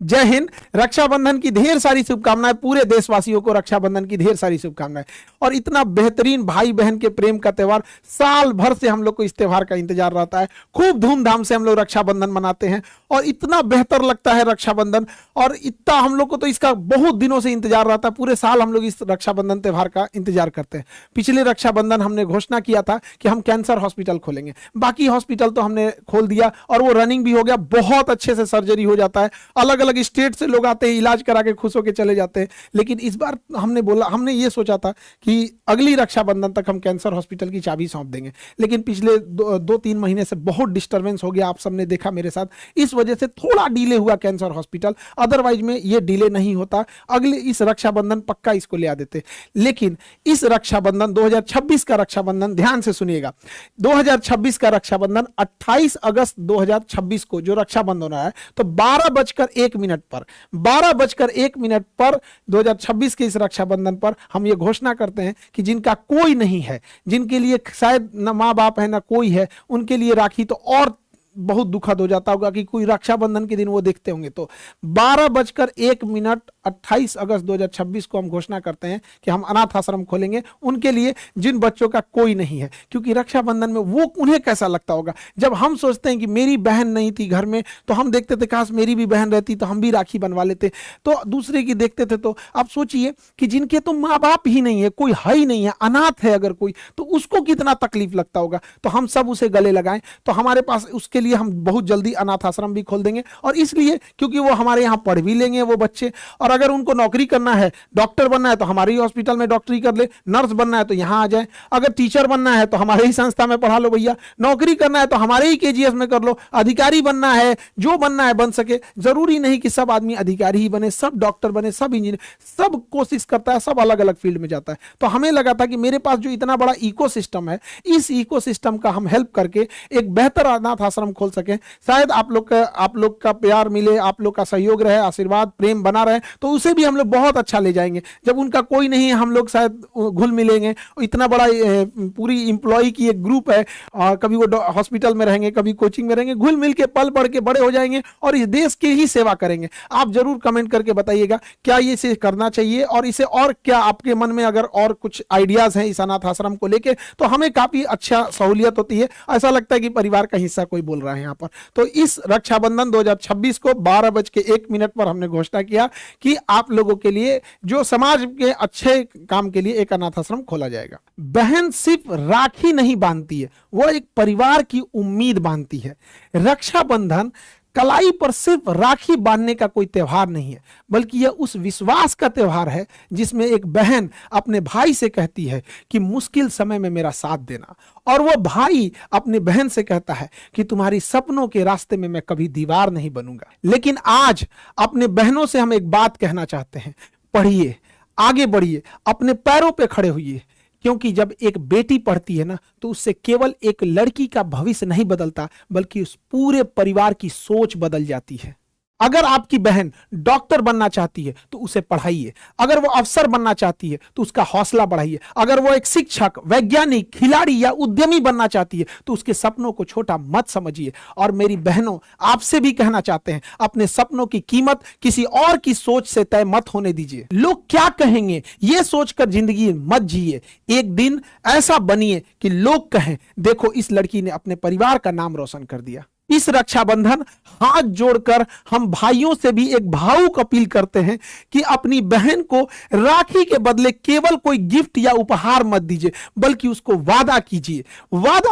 जय हिंद। रक्षाबंधन की ढेर सारी शुभकामनाएं, पूरे देशवासियों को रक्षाबंधन की ढेर सारी शुभकामनाएं। और इतना बेहतरीन भाई बहन के प्रेम का त्योहार, साल भर से हम लोग को इस त्योहार का इंतजार रहता है। खूब धूमधाम से हम लोग रक्षाबंधन मनाते हैं और इतना बेहतर लगता है रक्षाबंधन, और इतना हम लोग को तो इसका बहुत दिनों से इंतजार रहता है। पूरे साल हम लोग इस रक्षाबंधन त्योहार का इंतजार करते हैं। पिछले रक्षाबंधन हमने घोषणा किया था कि हम कैंसर हॉस्पिटल खोलेंगे, बाकी हॉस्पिटल तो हमने खोल दिया और वो रनिंग भी हो गया। बहुत अच्छे से सर्जरी हो जाता है, अलग अलग स्टेट से लोग आते हैं, इलाज करा के खुश होकर चले जाते हैं। लेकिन इस बार हमने ये सोचा था कि अगली रक्षाबंधन तक हम कैंसर हॉस्पिटल की चाबी सौंप देंगे, लेकिन पिछले 2-3 महीने से बहुत डिस्टरबेंस हो गया, आप सबने देखा मेरे साथ। इस वजह से थोड़ा डिले हुआ कैंसर हॉस्पिटल, अदरवाइज में ये डिले नहीं होता। अगले इस रक्षाबंधन पक्का इसको ले आ देते। लेकिन इस रक्षाबंधन 2026 का रक्षाबंधन, ध्यान से सुनिएगा, 2026 का रक्षाबंधन 28 अगस्त 2026 को जो रक्षाबंधन हो रहा है, तो 12:01 पर 2026 के इस रक्षाबंधन पर हम ये घोषणा करते हैं कि जिनका कोई नहीं है, जिनके लिए शायद न माँ बाप है ना कोई है, उनके लिए राखी तो और बहुत दुखद हो जाता होगा कि कोई रक्षाबंधन के दिन वो देखते होंगे। तो 12:01 28 अगस्त 2026 को हम घोषणा करते हैं कि हम अनाथ आश्रम खोलेंगे उनके लिए जिन बच्चों का कोई नहीं है। क्योंकि रक्षाबंधन में वो उन्हें कैसा लगता होगा जब हम सोचते हैं कि मेरी बहन नहीं थी घर में, तो हम देखते थे काश मेरी भी बहन रहती तो हम भी राखी बनवा लेते, तो दूसरे की देखते थे। तो आप सोचिए कि जिनके तो माँ बाप ही नहीं है, कोई है ही नहीं है, अनाथ है अगर कोई, तो उसको कितना तकलीफ लगता होगा। तो हम सब उसे गले लगाएं। तो हमारे पास उसके लिए हम बहुत जल्दी अनाथ आश्रम भी खोल देंगे, और इसलिए क्योंकि वो हमारे यहाँ पढ़ भी लेंगे वो बच्चे, और अगर उनको नौकरी करना है, डॉक्टर बनना है तो हमारे ही हॉस्पिटल में डॉक्टरी कर ले, नर्स बनना है तो यहाँ आ जाए, अगर टीचर बनना है तो हमारे ही संस्था में पढ़ा लो भैया, नौकरी करना है तो हमारे ही केजीएस में कर लो, अधिकारी बनना है, जो बनना है बन सके। जरूरी नहीं कि सब आदमी अधिकारी ही बने, सब डॉक्टर बने, सब इंजीनियर, सब कोशिश करता है, सब अलग अलग फील्ड में जाता है। तो हमें लगा था कि मेरे पास जो इतना बड़ा इकोसिस्टम है, इस इकोसिस्टम का हम हेल्प करके एक बेहतर अनाथ आश्रम खोल सके। शायद आप लोग का प्यार मिले, आप लोग का सहयोग रहे, आशीर्वाद प्रेम बना रहे, तो उसे भी हम लोग बहुत अच्छा ले जाएंगे। जब उनका कोई नहीं है, हम लोग शायद घुल मिलेंगे। इतना बड़ा पूरी इंप्लॉई की एक ग्रुप है, कभी वो हॉस्पिटल में रहेंगे, कभी कोचिंग में रहेंगे, घुल मिल के पल बढ़ के बड़े हो जाएंगे और इस देश की ही सेवा करेंगे। आप जरूर कमेंट करके बताइएगा क्या ये इसे करना चाहिए, और इसे और क्या आपके मन में अगर और कुछ आइडियाज हैं इस अनाथ आश्रम को लेके, तो हमें काफी अच्छा सहूलियत होती है। ऐसा लगता है कि परिवार का हिस्सा कोई बोल रहा है यहाँ पर। तो इस रक्षाबंधन 2026 को 12:01 पर हमने घोषणा किया कि आप लोगों के लिए, जो समाज के अच्छे काम के लिए, एक अनाथ आश्रम खोला जाएगा। बहन सिर्फ राखी नहीं बांधती है, वो एक परिवार की उम्मीद बांधती है। रक्षाबंधन कलाई पर सिर्फ राखी बांधने का कोई त्योहार नहीं है, बल्कि यह उस विश्वास का त्योहार है जिसमें एक बहन अपने भाई से कहती है कि मुश्किल समय में मेरा साथ देना, और वो भाई अपने बहन से कहता है कि तुम्हारी सपनों के रास्ते में मैं कभी दीवार नहीं बनूंगा। लेकिन आज अपने बहनों से हम एक बात कहना चाहते हैं, पढ़िए, आगे बढ़िए, अपने पैरों पे खड़े होइए। क्योंकि जब एक बेटी पढ़ती है ना, तो उससे केवल एक लड़की का भविष्य नहीं बदलता, बल्कि उस पूरे परिवार की सोच बदल जाती है। अगर आपकी बहन डॉक्टर बनना चाहती है तो उसे पढ़ाइए, अगर वो अफसर बनना चाहती है तो उसका हौसला बढ़ाइए, अगर वो एक शिक्षक, वैज्ञानिक, खिलाड़ी या उद्यमी बनना चाहती है तो उसके सपनों को छोटा मत समझिए। और मेरी बहनों, आपसे भी कहना चाहते हैं, अपने सपनों की कीमत किसी और की सोच से तय मत होने दीजिए। लोग क्या कहेंगे ये सोचकर जिंदगी मत जिए। एक दिन ऐसा बनिए कि लोग कहें, देखो इस लड़की ने अपने परिवार का नाम रोशन कर दिया। इस रक्षाबंधन हाथ जोड़कर हम भाइयों से भी एक भावुक अपील करते हैं कि अपनी बहन को राखी के बदले केवल कोई गिफ्ट या उपहार मत दीजिए, बल्कि उसको वादा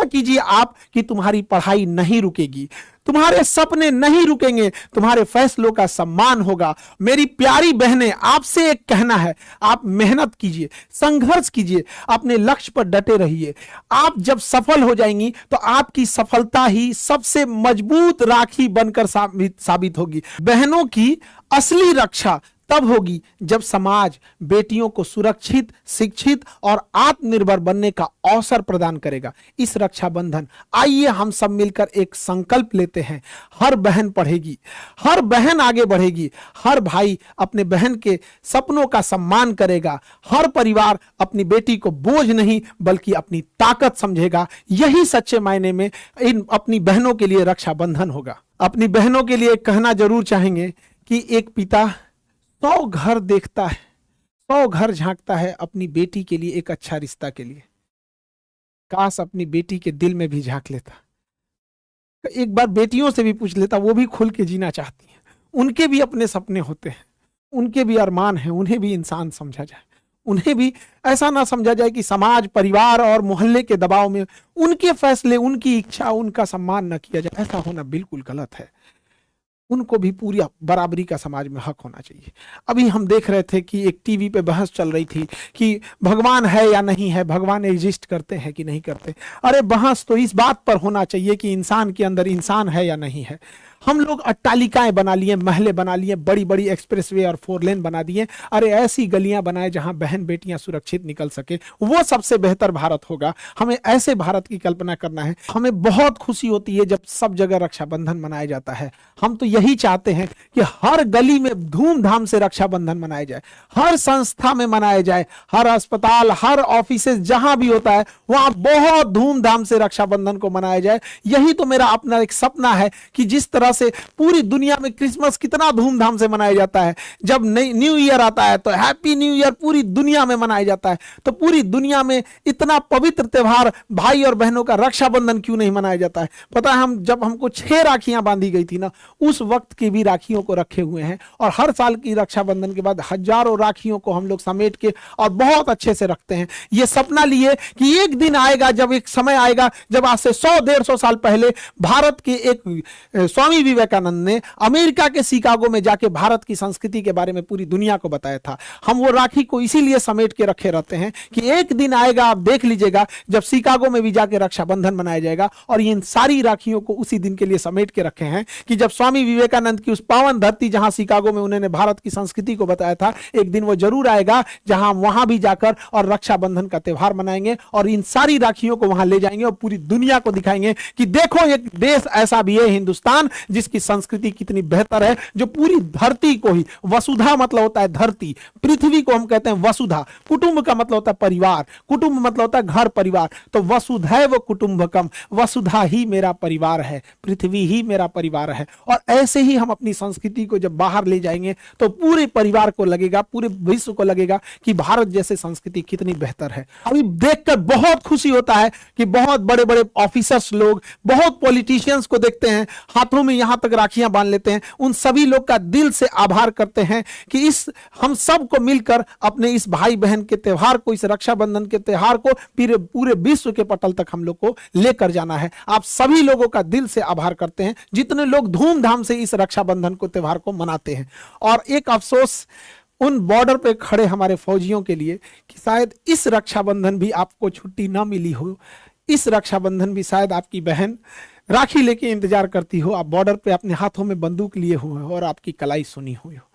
कीजिए आप कि तुम्हारी पढ़ाई नहीं रुकेगी, तुम्हारे सपने नहीं रुकेंगे, तुम्हारे फैसलों का सम्मान होगा। मेरी प्यारी बहनें, आपसे एक कहना है, आप मेहनत कीजिए, संघर्ष कीजिए, अपने लक्ष्य पर डटे रहिए। आप जब सफल हो जाएंगी तो आपकी सफलता ही सबसे मजबूत राखी बनकर साबित होगी। बहनों की असली रक्षा तब होगी जब समाज बेटियों को सुरक्षित, शिक्षित और आत्मनिर्भर बनने का अवसर प्रदान करेगा। इस रक्षाबंधन आइए हम सब मिलकर एक संकल्प लेते हैं, हर बहन पढ़ेगी, हर बहन आगे बढ़ेगी, हर भाई अपने बहन के सपनों का सम्मान करेगा, हर परिवार अपनी बेटी को बोझ नहीं बल्कि अपनी ताकत समझेगा। यही सच्चे मायने में इन अपनी बहनों के लिए रक्षाबंधन होगा। अपनी बहनों के लिए कहना जरूर चाहेंगे कि एक पिता 100 घर देखता है, 100 घर झांकता है अपनी बेटी के लिए, एक अच्छा रिश्ता के लिए। काश अपनी बेटी के दिल में भी झांक लेता, एक बार बेटियों से भी पूछ लेता, वो भी खुल के जीना चाहती हैं, उनके भी अपने सपने होते हैं, उनके भी अरमान हैं, उन्हें भी इंसान समझा जाए, उन्हें भी ऐसा ना समझा जाए कि समाज, परिवार और मोहल्ले के दबाव में उनके फैसले, उनकी इच्छा, उनका सम्मान न किया जाए। ऐसा होना बिल्कुल गलत है। उनको भी पूरी बराबरी का समाज में हक होना चाहिए। अभी हम देख रहे थे कि एक टीवी पे बहस चल रही थी कि भगवान है या नहीं है, भगवान एग्जिस्ट करते हैं कि नहीं करते। अरे बहस तो इस बात पर होना चाहिए कि इंसान के अंदर इंसान है या नहीं है। हम लोग अट्टालिकाएं बना लिए, महले बना लिए, बड़ी बड़ी एक्सप्रेसवे और 4 लेन बना दिए। अरे ऐसी गलियां बनाए जहां बहन बेटियां सुरक्षित निकल सके, वो सबसे बेहतर भारत होगा। हमें ऐसे भारत की कल्पना करना है। हमें बहुत खुशी होती है जब सब जगह रक्षाबंधन मनाया जाता है। हम तो यही चाहते हैं कि हर गली में धूमधाम से रक्षाबंधन मनाया जाए, हर संस्था में मनाया जाए, हर अस्पताल, हर ऑफिस जहां भी होता है वहां बहुत धूमधाम से रक्षाबंधन को मनाया जाए। यही तो मेरा अपना एक सपना है कि जिस तरह से पूरी दुनिया में क्रिसमस कितना धूमधाम से मनाया जाता है, जब न्यू ईयर आता है तो हैप्पी न्यू ईयर पूरी दुनिया में मनाया जाता है, तो पूरी दुनिया में इतना पवित्र त्योहार भाई और बहनों का रक्षाबंधन क्यों नहीं मनाया जाता है? पता है, हम जब हमको 6 राखियां बांधी गई थी ना, उस वक्त की भी राखियों को रखे हुए हैं, और हर साल की रक्षाबंधन के बाद हजारों राखियों को हम लोग समेट के और बहुत अच्छे से रखते हैं। ये सपना लिए कि एक दिन आएगा, जब एक समय आएगा जब आज से 100-150 साल पहले भारत के एक स्वामी विवेकानंद ने अमेरिका के शिकागो में जाके भारत की संस्कृति के बारे में पूरी दुनिया को बताया था। हम वो राखी को इसीलिए समेट के रखे रहते हैं कि एक दिन आएगा, आप देख लीजिएगा, जब शिकागो में भी जाके रक्षाबंधन मनाया जाएगा। और इन सारी राखियों को उसी दिन के लिए समेट के रखे हैं कि जब स्वामी विवेकानंद की उस पावन धरती जहां शिकागो में उन्होंने भारत की संस्कृति को बताया था, एक दिन वो जरूर आएगा जहां वहां भी जाकर और रक्षाबंधन का त्योहार मनाएंगे और इन सारी राखियों को वहां ले जाएंगे और पूरी दुनिया को दिखाएंगे कि देखो एक देश ऐसा भी है, हिंदुस्तान, जिसकी संस्कृति कितनी बेहतर है, जो पूरी धरती को ही, वसुधा मतलब होता है धरती, पृथ्वी को हम कहते हैं वसुधा, कुटुंब का मतलब होता है परिवार, कुटुंब मतलब होता है घर परिवार, तो वसुधैव कुटुंबकम, वसुधा ही मेरा परिवार है, पृथ्वी ही मेरा परिवार है। और ऐसे ही हम अपनी संस्कृति को जब बाहर ले जाएंगे तो पूरे परिवार को लगेगा, पूरे विश्व को लगेगा कि भारत जैसे संस्कृति कितनी बेहतर है। अभी देखकर बहुत खुशी होता है कि बहुत बड़े बड़े ऑफिसर्स लोग, बहुत पॉलिटिशियंस को देखते हैं हाथों में यहां तक राखियां बांध लेते हैं। उन सभी लोग का दिल से आभार करते हैं कि इस हम सब को मिलकर अपने इस भाई बहन के त्योहार को, इस रक्षाबंधन के त्योहार को पूरे विश्व के पटल तक हम लोग को लेकर जाना है। आप सभी लोगों का दिल से आभार करते हैं जितने लोग धूमधाम से इस रक्षाबंधन को त्योहार को मनाते हैं। और एक अफसोस उन बॉर्डर पे खड़े हमारे फौजियों के लिए कि शायद इस रक्षाबंधन भी आपको छुट्टी ना मिली हो, इस रक्षाबंधन भी शायद आपकी बहन राखी लेके इंतजार करती हो, आप बॉर्डर पे अपने हाथों में बंदूक लिए हुए हो और आपकी कलाई सुनी हुई हो,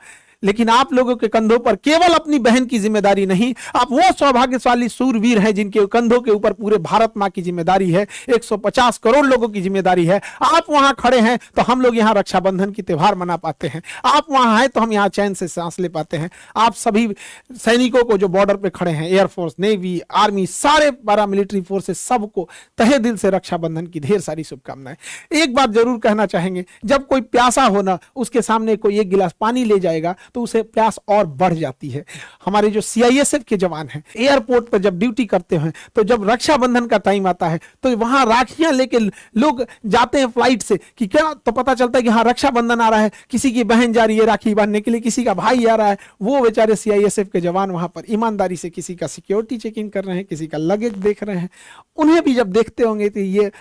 लेकिन आप लोगों के कंधों पर केवल अपनी बहन की जिम्मेदारी नहीं, आप वो सौभाग्यशाली सूरवीर हैं जिनके कंधों के ऊपर पूरे भारत मां की जिम्मेदारी है, 150 करोड़ लोगों की जिम्मेदारी है। आप वहां खड़े हैं तो हम लोग यहाँ रक्षाबंधन की त्योहार मना पाते हैं, आप वहां हैं तो हम यहाँ चैन से सांस ले पाते हैं। आप सभी सैनिकों को जो बॉर्डर पे खड़े हैं, एयरफोर्स, नेवी, आर्मी, सारे पैरामिलिट्री फोर्सेस, सबको तहे दिल से रक्षाबंधन की ढेर सारी शुभकामनाएं। एक बात जरूर कहना चाहेंगे, जब कोई प्यासा हो ना, उसके सामने कोई एक गिलास पानी ले जाएगा तो उसे प्यास और बढ़ जाती है। हमारे जो सीआईएसएफ के जवान हैं, एयरपोर्ट पर जब ड्यूटी करते हैं तो जब रक्षाबंधन का टाइम आता है तो वहां राखियां लेके लोग जाते हैं फ्लाइट से कि क्या, तो पता चलता है कि हाँ रक्षाबंधन आ रहा है, किसी की बहन जा रही है राखी बांधने के लिए, किसी का भाई आ रहा है। वो बेचारे सीआईएसएफ के जवान वहां पर ईमानदारी से किसी का सिक्योरिटी चेक इन कर रहे हैं, किसी का लगेज देख रहे हैं। उन्हें भी जब देखते होंगे तो ये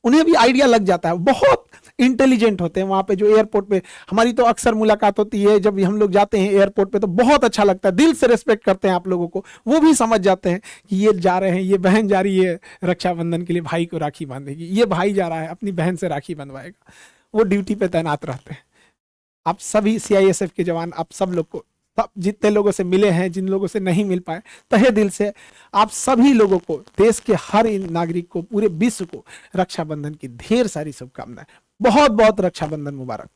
उन्हें भी आइडिया लग जाता है, बहुत इंटेलिजेंट होते हैं वहां पे। जो एयरपोर्ट पे हमारी तो अक्सर मुलाकात होती है, जब हम लोग जाते हैं एयरपोर्ट पे तो बहुत अच्छा लगता है, दिल से रिस्पेक्ट करते हैं आप लोगों को। वो भी समझ जाते हैं कि ये जा रहे हैं, ये बहन जा रही है रक्षाबंधन के लिए, भाई को राखी बांधेगी, ये भाई जा रहा है अपनी बहन से राखी बंधवाएगा। वो ड्यूटी पे तैनात रहते हैं। आप सभी सीआईएसएफ के जवान, आप सब लोग को, सब जितने लोगों से मिले हैं, जिन लोगों से नहीं मिल पाए, तहे दिल से आप सभी लोगों को, देश के हर नागरिक को, पूरे विश्व को रक्षाबंधन की ढेर सारी शुभकामनाएं। बहुत बहुत रक्षाबंधन मुबारक।